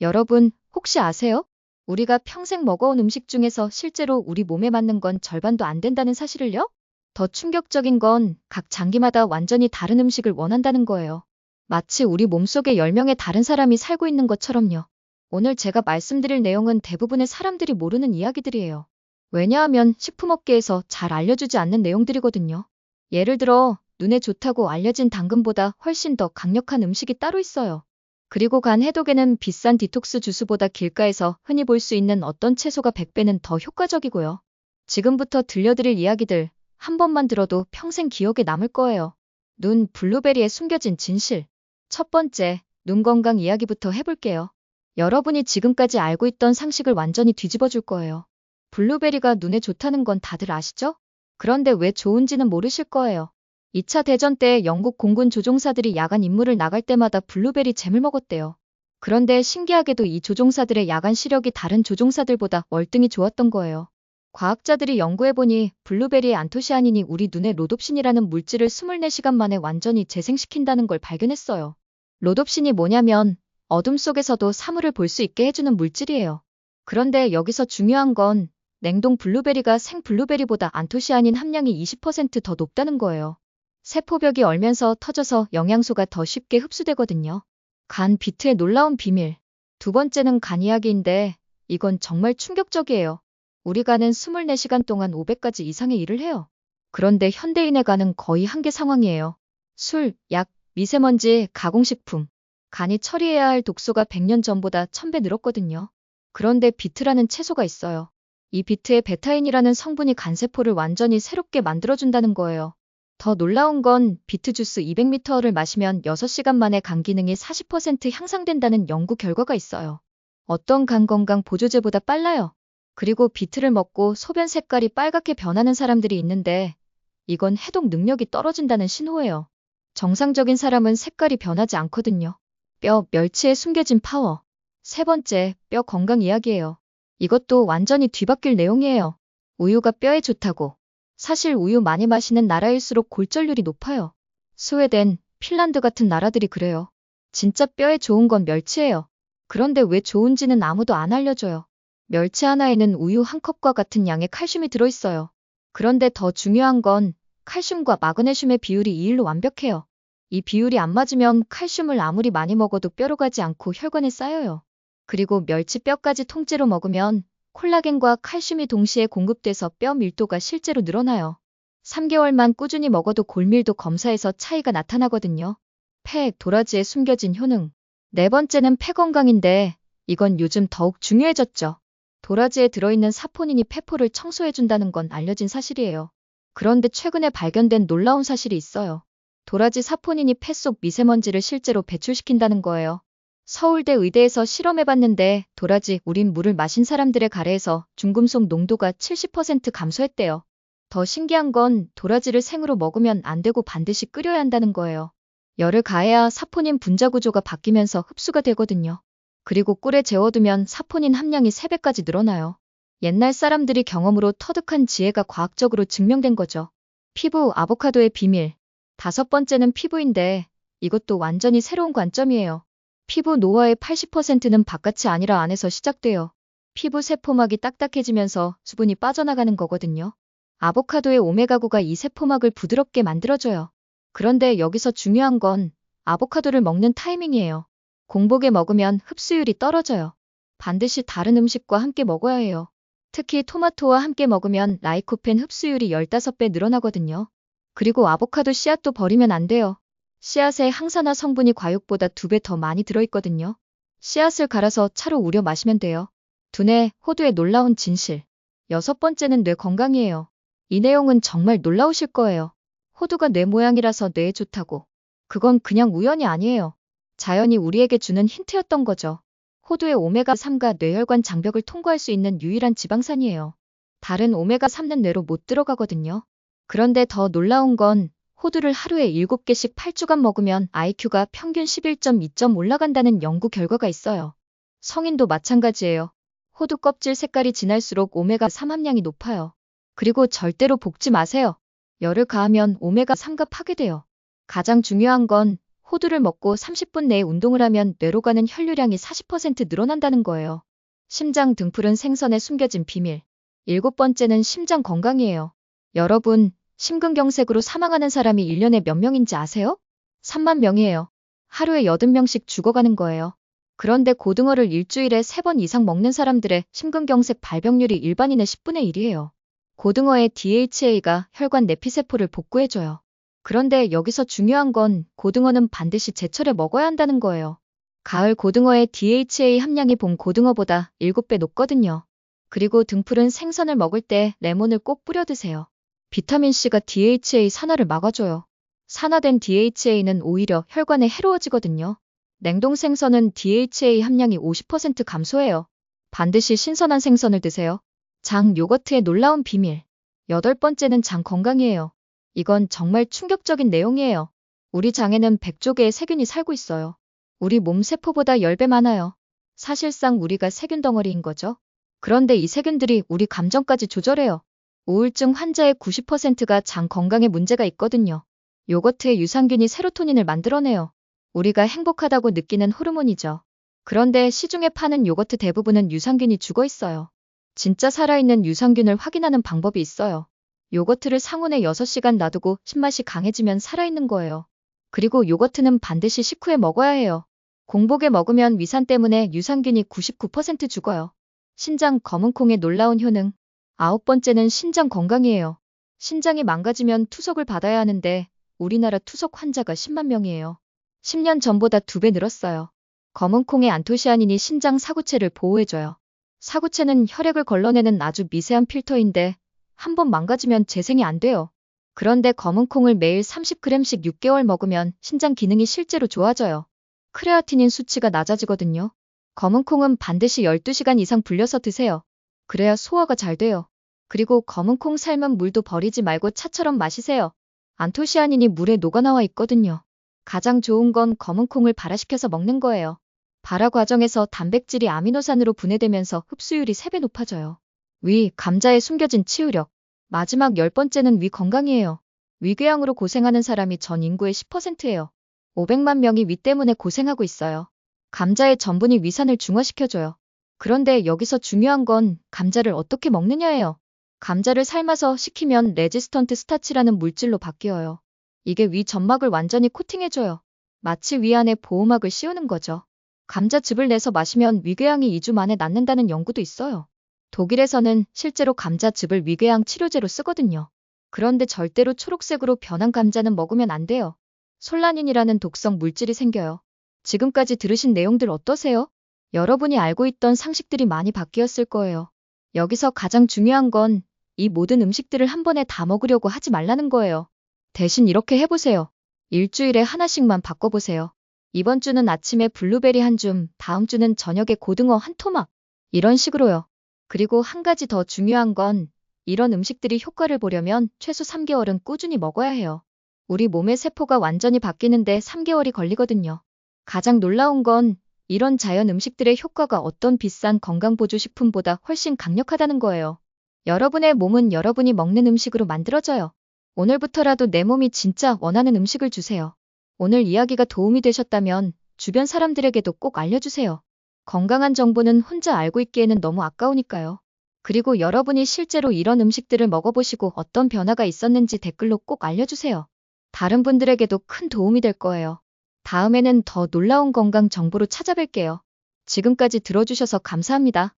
여러분, 혹시 아세요? 우리가 평생 먹어온 음식 중에서 실제로 우리 몸에 맞는 건 절반도 안 된다는 사실을요? 더 충격적인 건 각 장기마다 완전히 다른 음식을 원한다는 거예요. 마치 우리 몸속에 10명의 다른 사람이 살고 있는 것처럼요. 오늘 제가 말씀드릴 내용은 대부분의 사람들이 모르는 이야기들이에요. 왜냐하면 식품업계에서 잘 알려주지 않는 내용들이거든요. 예를 들어, 눈에 좋다고 알려진 당근보다 훨씬 더 강력한 음식이 따로 있어요. 그리고 간 해독에는 비싼 디톡스 주스보다 길가에서 흔히 볼 수 있는 어떤 채소가 100배는 더 효과적이고요. 지금부터 들려드릴 이야기들 한 번만 들어도 평생 기억에 남을 거예요. 눈 블루베리에 숨겨진 진실. 첫 번째, 눈 건강 이야기부터 해볼게요. 여러분이 지금까지 알고 있던 상식을 완전히 뒤집어 줄 거예요. 블루베리가 눈에 좋다는 건 다들 아시죠? 그런데 왜 좋은지는 모르실 거예요. 2차 대전 때 영국 공군 조종사들이 야간 임무를 나갈 때마다 블루베리 잼을 먹었대요. 그런데 신기하게도 이 조종사들의 야간 시력이 다른 조종사들보다 월등히 좋았던 거예요. 과학자들이 연구해보니 블루베리의 안토시아닌이 우리 눈의 로놉신이라는 물질을 24시간 만에 완전히 재생시킨다는 걸 발견했어요. 로놉신이 뭐냐면 어둠 속에서도 사물을 볼 수 있게 해주는 물질이에요. 그런데 여기서 중요한 건 냉동 블루베리가 생 블루베리보다 안토시아닌 함량이 20%더 높다는 거예요. 세포벽이 얼면서 터져서 영양소가 더 쉽게 흡수되거든요. 간 비트의 놀라운 비밀. 두 번째는 간 이야기인데 이건 정말 충격적이에요. 우리 간은 24시간 동안 500가지 이상의 일을 해요. 그런데 현대인의 간은 거의 한계 상황이에요. 술, 약, 미세먼지, 가공식품. 간이 처리해야 할 독소가 100년 전보다 1000배 늘었거든요. 그런데 비트라는 채소가 있어요. 이 비트에 베타인이라는 성분이 간세포를 완전히 새롭게 만들어준다는 거예요. 더 놀라운 건 비트 주스 200ml를 마시면 6시간 만에 간 기능이 40% 향상된다는 연구 결과가 있어요. 어떤 간 건강 보조제보다 빨라요. 그리고 비트를 먹고 소변 색깔이 빨갛게 변하는 사람들이 있는데 이건 해독 능력이 떨어진다는 신호예요. 정상적인 사람은 색깔이 변하지 않거든요. 뼈, 멸치에 숨겨진 파워. 세 번째, 뼈 건강 이야기예요. 이것도 완전히 뒤바뀔 내용이에요. 우유가 뼈에 좋다고. 사실 우유 많이 마시는 나라일수록 골절률이 높아요. 스웨덴, 핀란드 같은 나라들이 그래요. 진짜 뼈에 좋은 건 멸치예요. 그런데 왜 좋은지는 아무도 안 알려줘요. 멸치 하나에는 우유 한 컵과 같은 양의 칼슘이 들어있어요. 그런데 더 중요한 건 칼슘과 마그네슘의 비율이 2:1로 완벽해요. 이 비율이 안 맞으면 칼슘을 아무리 많이 먹어도 뼈로 가지 않고 혈관에 쌓여요. 그리고 멸치 뼈까지 통째로 먹으면 콜라겐과 칼슘이 동시에 공급돼서 뼈 밀도가 실제로 늘어나요. 3개월만 꾸준히 먹어도 골밀도 검사에서 차이가 나타나거든요. 폐, 도라지에 숨겨진 효능. 네 번째는 폐 건강인데 이건 요즘 더욱 중요해졌죠. 도라지에 들어있는 사포닌이 폐포를 청소해준다는 건 알려진 사실이에요. 그런데 최근에 발견된 놀라운 사실이 있어요. 도라지 사포닌이 폐 속 미세먼지를 실제로 배출시킨다는 거예요. 서울대 의대에서 실험해봤는데 도라지 우린 물을 마신 사람들의 가래에서 중금속 농도가 70% 감소했대요. 더 신기한 건 도라지를 생으로 먹으면 안 되고 반드시 끓여야 한다는 거예요. 열을 가해야 사포닌 분자 구조가 바뀌면서 흡수가 되거든요. 그리고 꿀에 재워두면 사포닌 함량이 3배까지 늘어나요. 옛날 사람들이 경험으로 터득한 지혜가 과학적으로 증명된 거죠. 피부, 아보카도의 비밀. 다섯 번째는 피부인데 이것도 완전히 새로운 관점이에요. 피부 노화의 80%는 바깥이 아니라 안에서 시작돼요. 피부 세포막이 딱딱해지면서 수분이 빠져나가는 거거든요. 아보카도의 오메가9가 이 세포막을 부드럽게 만들어줘요. 그런데 여기서 중요한 건 아보카도를 먹는 타이밍이에요. 공복에 먹으면 흡수율이 떨어져요. 반드시 다른 음식과 함께 먹어야 해요. 특히 토마토와 함께 먹으면 라이코펜 흡수율이 15배 늘어나거든요. 그리고 아보카도 씨앗도 버리면 안 돼요. 씨앗에 항산화 성분이 과육보다 2배 더 많이 들어있거든요. 씨앗을 갈아서 차로 우려 마시면 돼요. 두뇌, 호두의 놀라운 진실. 여섯 번째는 뇌 건강이에요. 이 내용은 정말 놀라우실 거예요. 호두가 뇌 모양이라서 뇌에 좋다고. 그건 그냥 우연이 아니에요. 자연이 우리에게 주는 힌트였던 거죠. 호두의 오메가3가 뇌혈관 장벽을 통과할 수 있는 유일한 지방산이에요. 다른 오메가3는 뇌로 못 들어가거든요. 그런데 더 놀라운 건 호두를 하루에 7개씩 8주간 먹으면 IQ가 평균 11.2점 올라간다는 연구 결과가 있어요. 성인도 마찬가지예요. 호두 껍질 색깔이 진할수록 오메가3 함량이 높아요. 그리고 절대로 볶지 마세요. 열을 가하면 오메가3가 파괴돼요. 가장 중요한 건 호두를 먹고 30분 내에 운동을 하면 뇌로 가는 혈류량이 40% 늘어난다는 거예요. 심장 등푸른 생선에 숨겨진 비밀. 7번째는 심장 건강이에요. 여러분, 심근경색으로 사망하는 사람이 1년에 몇 명인지 아세요? 3만 명이에요. 하루에 80명씩 죽어가는 거예요. 그런데 고등어를 일주일에 3번 이상 먹는 사람들의 심근경색 발병률이 일반인의 10분의 1이에요. 고등어의 DHA가 혈관 내피세포를 복구해줘요. 그런데 여기서 중요한 건 고등어는 반드시 제철에 먹어야 한다는 거예요. 가을 고등어의 DHA 함량이 봄 고등어보다 7배 높거든요. 그리고 등푸른 생선을 먹을 때 레몬을 꼭 뿌려 드세요. 비타민C가 DHA 산화를 막아줘요. 산화된 DHA는 오히려 혈관에 해로워지거든요. 냉동 생선은 DHA 함량이 50% 감소해요. 반드시 신선한 생선을 드세요. 장 요거트의 놀라운 비밀. 8번째는 장 건강이에요. 이건 정말 충격적인 내용이에요. 우리 장에는 100조 개의 세균이 살고 있어요. 우리 몸 세포보다 10배 많아요. 사실상 우리가 세균 덩어리인 거죠. 그런데 이 세균들이 우리 감정까지 조절해요. 우울증 환자의 90%가 장 건강에 문제가 있거든요. 요거트의 유산균이 세로토닌을 만들어내요. 우리가 행복하다고 느끼는 호르몬이죠. 그런데 시중에 파는 요거트 대부분은 유산균이 죽어 있어요. 진짜 살아있는 유산균을 확인하는 방법이 있어요. 요거트를 상온에 6시간 놔두고 신맛이 강해지면 살아있는 거예요. 그리고 요거트는 반드시 식후에 먹어야 해요. 공복에 먹으면 위산 때문에 유산균이 99% 죽어요. 신장 검은콩의 놀라운 효능. 9번째는 신장 건강이에요. 신장이 망가지면 투석을 받아야 하는데 우리나라 투석 환자가 10만 명이에요. 10년 전보다 2배 늘었어요. 검은콩의 안토시아닌이 신장 사구체를 보호해줘요. 사구체는 혈액을 걸러내는 아주 미세한 필터인데 한 번 망가지면 재생이 안 돼요. 그런데 검은콩을 매일 30g씩 6개월 먹으면 신장 기능이 실제로 좋아져요. 크레아티닌 수치가 낮아지거든요. 검은콩은 반드시 12시간 이상 불려서 드세요. 그래야 소화가 잘 돼요. 그리고 검은콩 삶은 물도 버리지 말고 차처럼 마시세요. 안토시아닌이 물에 녹아나와 있거든요. 가장 좋은 건 검은콩을 발화시켜서 먹는 거예요. 발화 과정에서 단백질이 아미노산으로 분해되면서 흡수율이 3배 높아져요. 위, 감자에 숨겨진 치유력. 마지막 10번째는 위 건강이에요. 위궤양으로 고생하는 사람이 전 인구의 10%예요. 500만 명이 위 때문에 고생하고 있어요. 감자의 전분이 위산을 중화시켜줘요. 그런데 여기서 중요한 건 감자를 어떻게 먹느냐예요. 감자를 삶아서 식히면 레지스턴트 스타치라는 물질로 바뀌어요. 이게 위 점막을 완전히 코팅해줘요. 마치 위 안에 보호막을 씌우는 거죠. 감자즙을 내서 마시면 위궤양이 2주 만에 낫는다는 연구도 있어요. 독일에서는 실제로 감자즙을 위궤양 치료제로 쓰거든요. 그런데 절대로 초록색으로 변한 감자는 먹으면 안 돼요. 솔라닌이라는 독성 물질이 생겨요. 지금까지 들으신 내용들 어떠세요? 여러분이 알고 있던 상식들이 많이 바뀌었을 거예요. 여기서 가장 중요한 건 이 모든 음식들을 한 번에 다 먹으려고 하지 말라는 거예요. 대신 이렇게 해보세요. 일주일에 하나씩만 바꿔보세요. 이번 주는 아침에 블루베리 한 줌, 다음 주는 저녁에 고등어 한 토막. 이런 식으로요. 그리고 한 가지 더 중요한 건 이런 음식들이 효과를 보려면 최소 3개월은 꾸준히 먹어야 해요. 우리 몸의 세포가 완전히 바뀌는데 3개월이 걸리거든요. 가장 놀라운 건 이런 자연 음식들의 효과가 어떤 비싼 건강보조식품보다 훨씬 강력하다는 거예요. 여러분의 몸은 여러분이 먹는 음식으로 만들어져요. 오늘부터라도 내 몸이 진짜 원하는 음식을 주세요. 오늘 이야기가 도움이 되셨다면 주변 사람들에게도 꼭 알려주세요. 건강한 정보는 혼자 알고 있기에는 너무 아까우니까요. 그리고 여러분이 실제로 이런 음식들을 먹어보시고 어떤 변화가 있었는지 댓글로 꼭 알려주세요. 다른 분들에게도 큰 도움이 될 거예요. 다음에는 더 놀라운 건강 정보로 찾아뵐게요. 지금까지 들어주셔서 감사합니다.